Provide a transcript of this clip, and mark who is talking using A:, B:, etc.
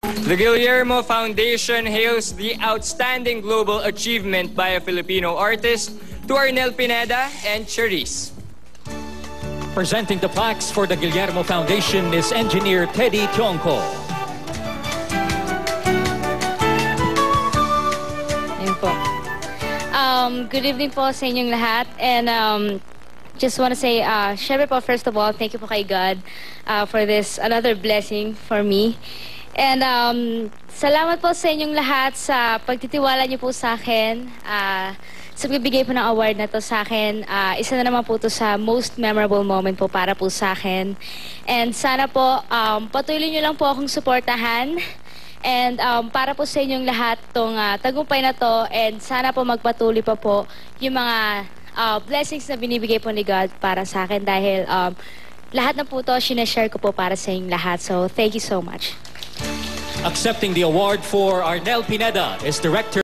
A: The Guillermo Foundation hails the outstanding global achievement by a Filipino artist to Arnel Pineda and Charisse.
B: Presenting the plaques for the Guillermo Foundation is engineer Teddy Tionco.
C: Ayun po. Good evening po sa inyong lahat. And just want to say, syempre po, first of all, thank you po kay God for this another blessing for me. And salamat po sa inyong lahat sa pagtitiwala niyo po sa akin. Sa pagbibigay po ng award na to sa akin, isa na naman po to sa most memorable moment po para po sa akin. And sana po, patuloy niyo lang po akong suportahan. And para po sa inyong lahat tong tagumpay na to, and sana po magpatuloy pa po yung mga blessings na binibigay po ni God para sa akin dahil lahat na po to sinashare ko po para sa inyong lahat. So thank you so much.
B: Accepting the award for Arnel Pineda is Director